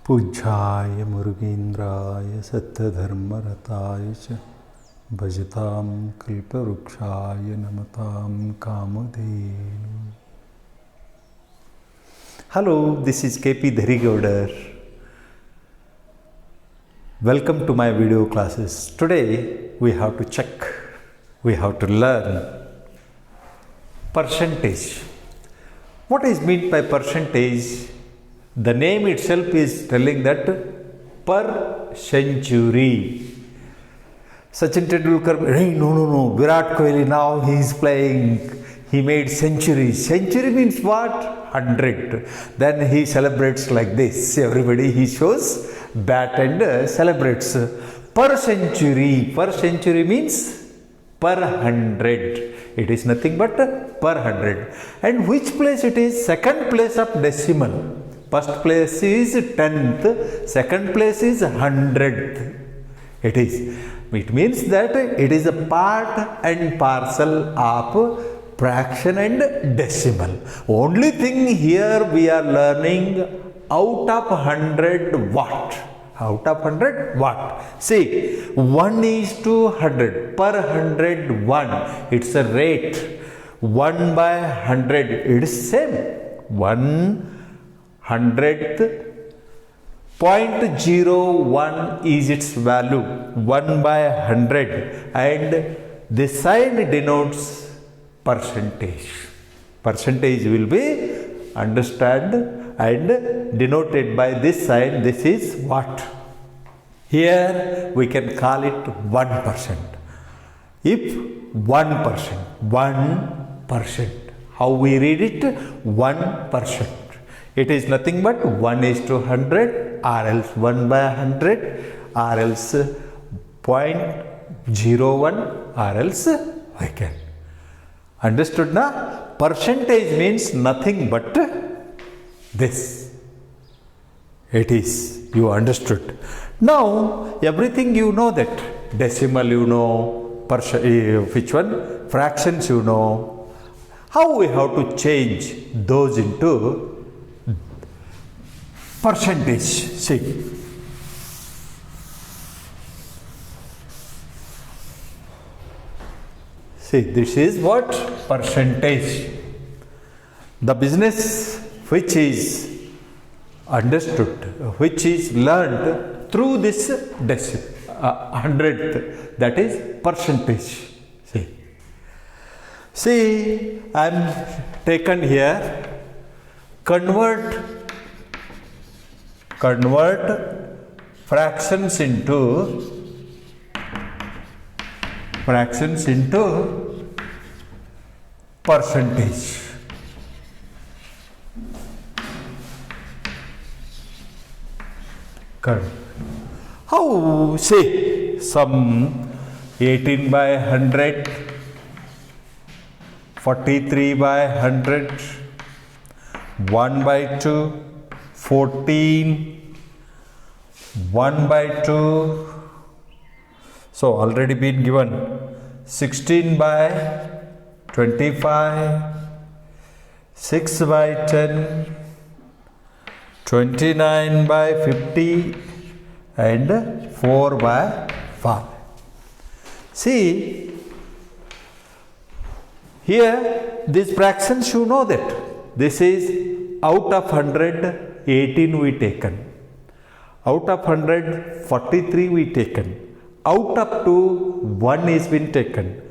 पूज्याय मुरुगेन्द्राय सत्यधर्मरताय च भजतां कल्पवृक्षाय नमतां Kamdhenu. Hello, this is KP Dharigaudar. Welcome to my video classes. Today we have to check, we have to learn percentage. What is meant by percentage? The name itself is telling that per century. Sachin Tendulkar, hey, no, Virat Kohli, now he is playing, he made century. Century means what? 100. Then he celebrates like this. Everybody, he shows bat and celebrates. Per century means per 100. It is nothing but per 100. And which place it is? Second place of decimal. First place is 10th, second place is 100th. It means that it is a part and parcel of fraction and decimal. Only thing here we are learning out of 100 what? Out of 100 what? See, 1 is to 100, per 100 1. It's a rate. 1 by 100, it is same. 1/100th 0.01 is its value, 1 by 100, and this sign denotes percentage. Percentage will be understood and denoted by this sign. This is what? Here we can call it 1%. If 1%, how we read it? 1%. It is nothing but 1 is to 100 or else 1 by 100 or else 0.01 or else we can. Understood na? Percentage means nothing but this. It is. You understood. Now everything you know that. Decimal you know. Which one? Fractions you know. How we have to change those into percentage? See, this is what? Percentage. The business which is understood, which is learned through this 100th, that is percentage. See, I am taken here, convert fractions into percentage. How? Say some 18 by 100, 43 by 100, 1 by 2, 14, 1 by 2, so already been given, 16 by 25, 6 by 10, 29 by 50 and 4 by 5. See, here these fractions you know that this is out of 100, 18 we taken. Out of 100, 43 we taken. Out of 2, 1 is been taken.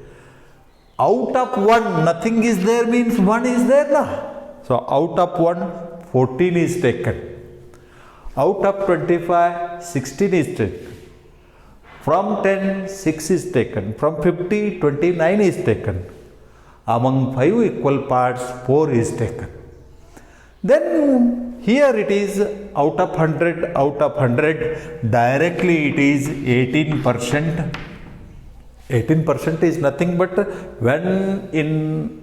Out of 1, nothing is there means 1 is there na. So out of 1, 14 is taken. Out of 25, 16 is taken. From 10, 6 is taken. From 50, 29 is taken. Among 5 equal parts, 4 is taken. Then here it is out of 100, directly it is 18%. 18% is nothing but when in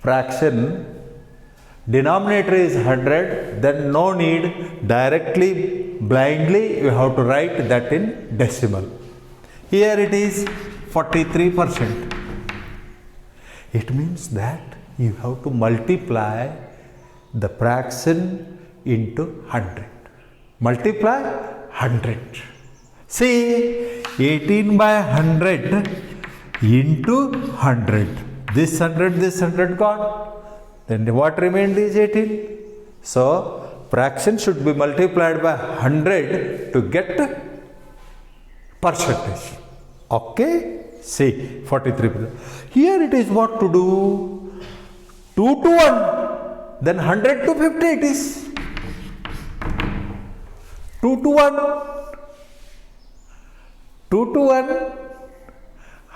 fraction denominator is 100, then no need, directly blindly you have to write that in decimal. Here it is 43%. It means that you have to multiply the fraction into 100. multiply 100. See, 18 by 100 into 100. This 100 gone. Then what remained is 18. So, fraction should be multiplied by 100 to get percentage. Okay? See, 43. Here it is what to do? 2 to 1. Then 100 to 50 it is. 2 to 1. 2 to 1.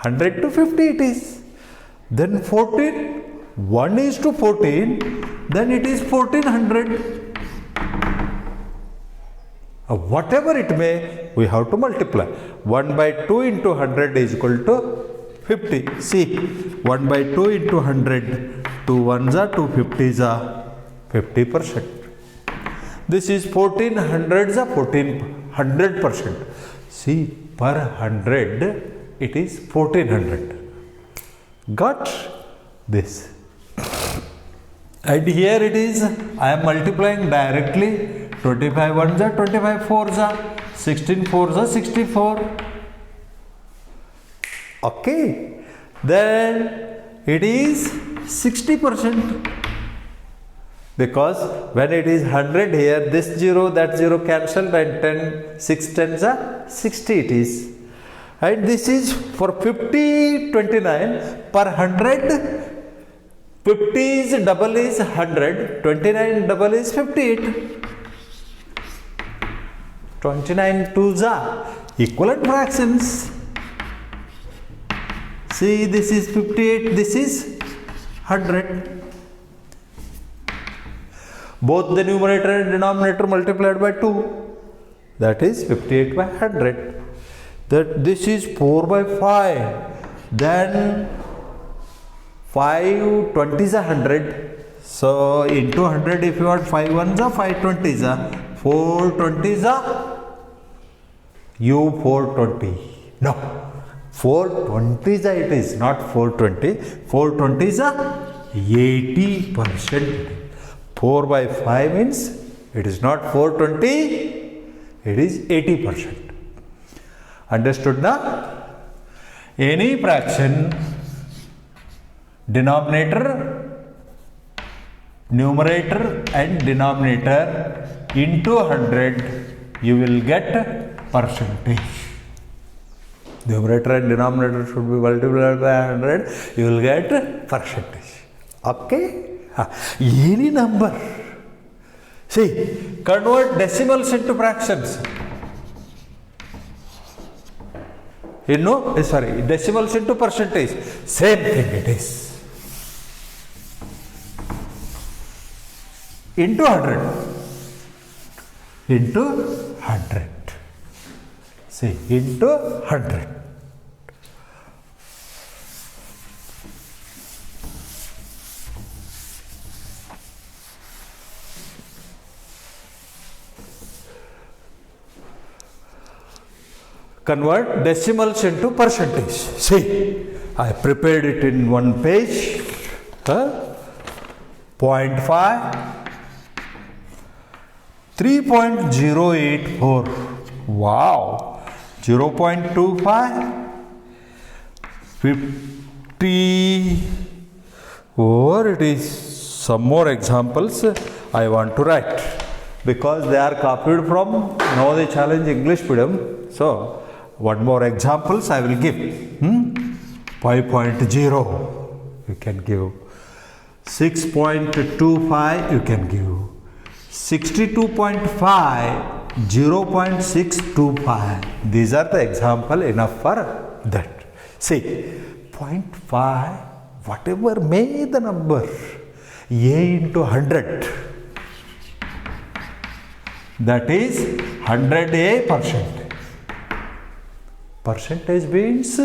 100 to 50 it is. Then 14. 1 is to 14. Then it is 1400. Whatever it may, we have to multiply. 1 by 2 into 100 is equal to 50. See, 1 by 2 into 100, 2 ones are 2 50s are 50%. This is 1400s are 1400%. See, per 100 it is 1400. Got this? And here it is, I am multiplying directly. 25 ones are 25 fours are 16 fours are 64. Okay, then it is 60%, because when it is 100 here, this 0 that 0 cancelled, and 10 6 tens are 60 it is. And this is for 50 29 per 100. 50 is double is 100, 29 double is 58. 29 twos are equivalent fractions. See, this is 58, this is 100. Both the numerator and denominator multiplied by 2. That is 58 by 100. That this is 4 by 5. Then 5 20s are 100. So into 100, if you want 5 ones are 5 20s are 4 20s are you 420. No, 420s are it is, not 420. 420s are 80%. 4 by 5 means it is not 420, it is 80%. Understood now? Any fraction, denominator, numerator and denominator into 100, you will get percentage. Numerator and denominator should be multiplied by 100, you will get percentage. Okay? Any number. See, convert decimals into fractions. You know, decimals into percentage. Same thing it is. Into 100. Into 100. See, into 100. Convert decimals into percentage. See, I prepared it in one page. 0.5, 3.084. Wow. 0.25, 50. Or it is some more examples I want to write, because they are copied from Navodaya Challenge English medium. So, one more examples I will give. 5.0 you can give. 6.25 you can give. 62.5, 0.625. These are the example enough for that. See, 0.5, whatever may the number, A into 100, that is 100%. Percentage means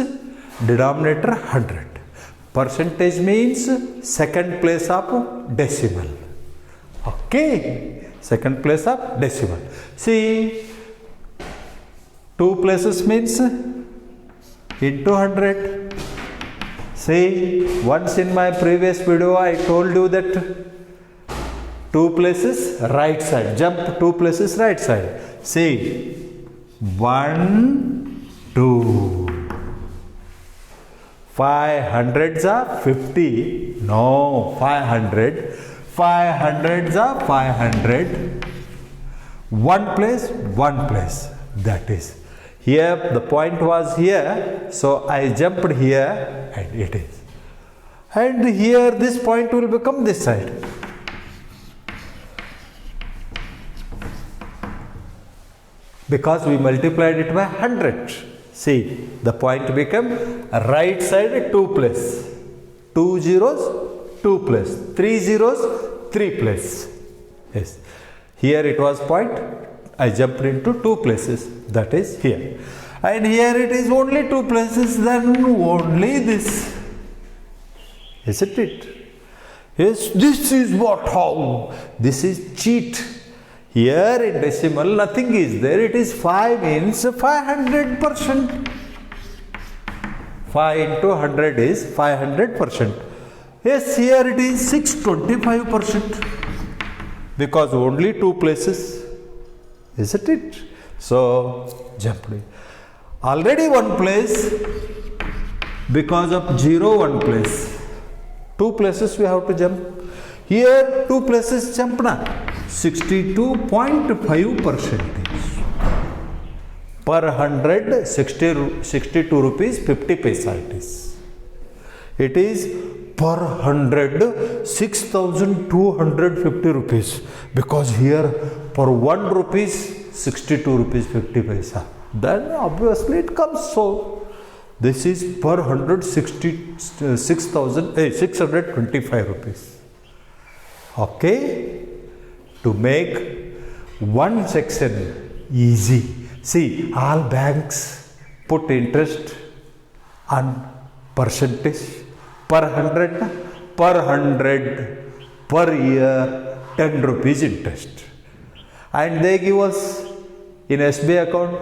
denominator 100. Percentage means second place of decimal. Okay, second place of decimal. See, 2 places means into 100. See, once in my previous video I told you that 2 places right side. Jump 2 places right side. See, 1, 2. 500s are 50. No, 500. 500s are 500. One place, one place. That is. Here, the point was here. So, I jumped here and it is. And here, this point will become this side. Because we multiplied it by 100. See, the point became right side 2 place. 2 zeros, 2 place. 3 zeros, 3 place. Yes. Here it was point. I jumped into 2 places. That is here. And here it is only 2 places. Then only this. Isn't it? Yes, this is what, how. This is cheat. Here in decimal nothing is there, it is 5 means 500%. 5 into 100 is 500%. Yes, here it is 625%. Because only 2 places, isn't it? So, jump. Already 1 place, because of 0 1 place. 2 places we have to jump. Here 2 places jump na. 62.5% per 100 62 rupees 50 paisa it is. It is per 100 6,250 rupees because here per 1 rupees 62 rupees 50 paisa. Then obviously it comes so. This is per 100 625 rupees. Okay. To make one section easy. See, all banks put interest on percentage per 100 per year 10 rupees interest. And they give us in SBI account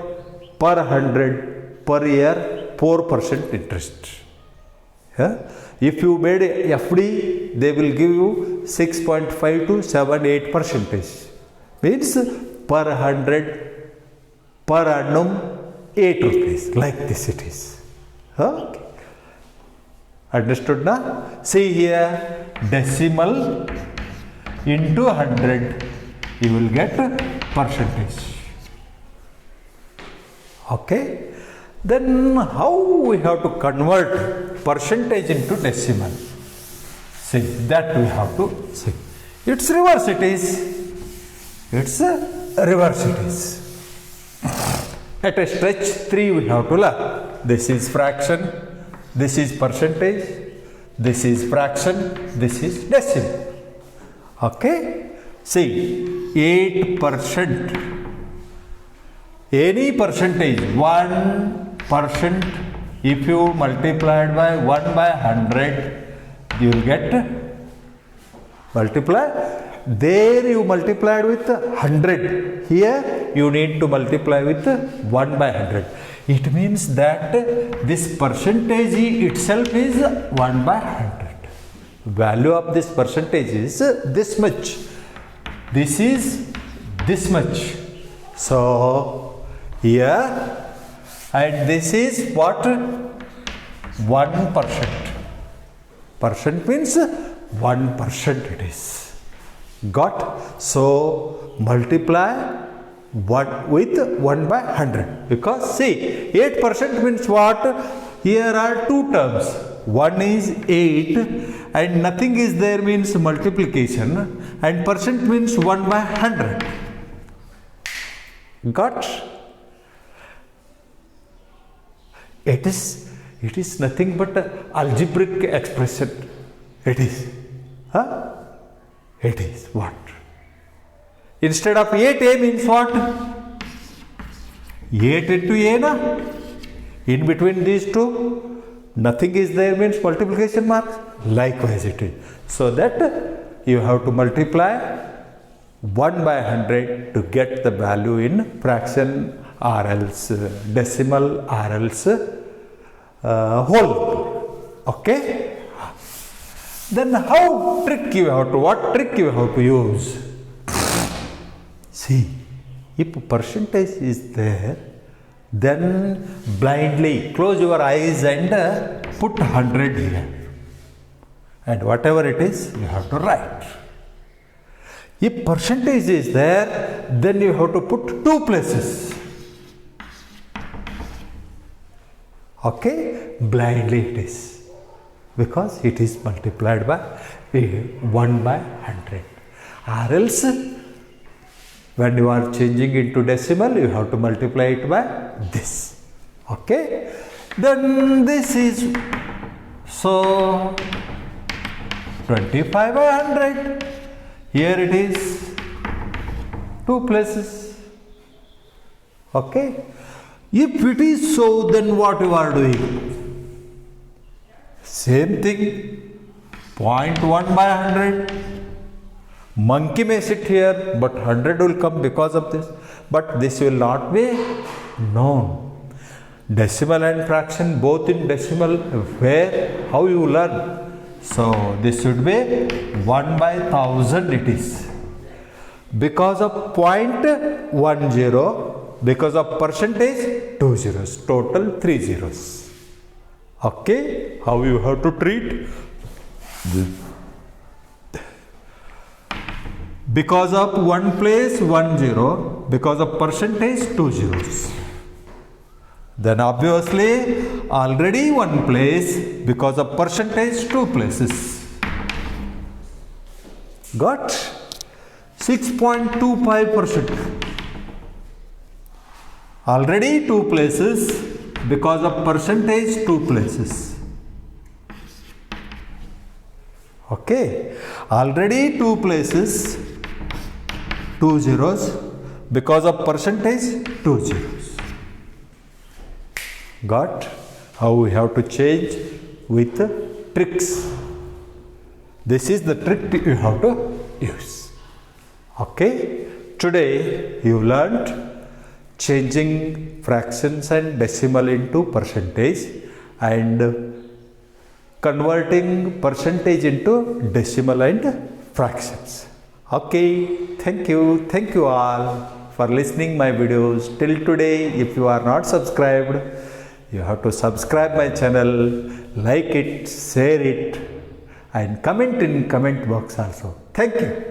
per 100 per year 4% interest. Yeah? If you made FD, they will give you 6.5 to 7-8%. Means per 100 per annum 8 rupees. Like this it is. Okay. Understood now? See here, decimal into 100, you will get percentage. Okay. Then how we have to convert percentage into decimal? See, that we have to see. It's reverse it is. It's a reverse it is. At a stretch 3 we have to learn. This is fraction, this is percentage, this is fraction, this is decimal. Okay? See, 8%. Any percentage, 1%, if you multiplied by 1 by 100, you will get multiply. There you multiplied with 100. Here you need to multiply with 1 by 100. It means that this percentage itself is 1 by 100. Value of this percentage is this much. This is this much. So, here and this is what? 1%. Percent means 1% it is. Got? So, multiply what with 1 by 100. Because see, 8% means what? Here are 2 terms. One is 8 and nothing is there means multiplication and percent means 1 by 100. Got? It is nothing but algebraic expression. It is. Huh? It is what? Instead of 8a means what? 8 into a na? In between these two, nothing is there means multiplication mark. Likewise it is. So that you have to multiply 1 by 100 to get the value in fraction or else decimal or else whole. Okay? Then what trick you have to use? See, if percentage is there, then blindly close your eyes and put 100 here. And whatever it is, you have to write. If percentage is there, then you have to put 2 places. Okay, blindly it is, because it is multiplied by 1 by 100. Or else, when you are changing into decimal, you have to multiply it by this. Okay, then this is, so 25 by 100. Here it is 2 places. Okay. If it is so, then what you are doing? Same thing. 0.1 by 100. Monkey may sit here, but 100 will come because of this. But this will not be known. Decimal and fraction, both in decimal, where, how you learn. So this should be 1 by 1000 it is. Because of 0.10, because of percentage, 2 zeros, total 3 zeros. Okay, how you have to treat? Because of 1 place, 1 zero, because of percentage, 2 zeros. Then obviously already 1 place, because of percentage, 2 places. Got? 6.25%. Already 2 places, because of percentage, 2 places. Okay. Already 2 places, 2 zeros, because of percentage, 2 zeros. Got? How we have to change with tricks. This is the trick you have to use. Okay. Today you learned changing fractions and decimal into percentage and converting percentage into decimal and fractions. Okay, thank you all for listening my videos till today. If you are not subscribed, you have to subscribe my channel, like it, share it, and comment in comment box also. Thank you.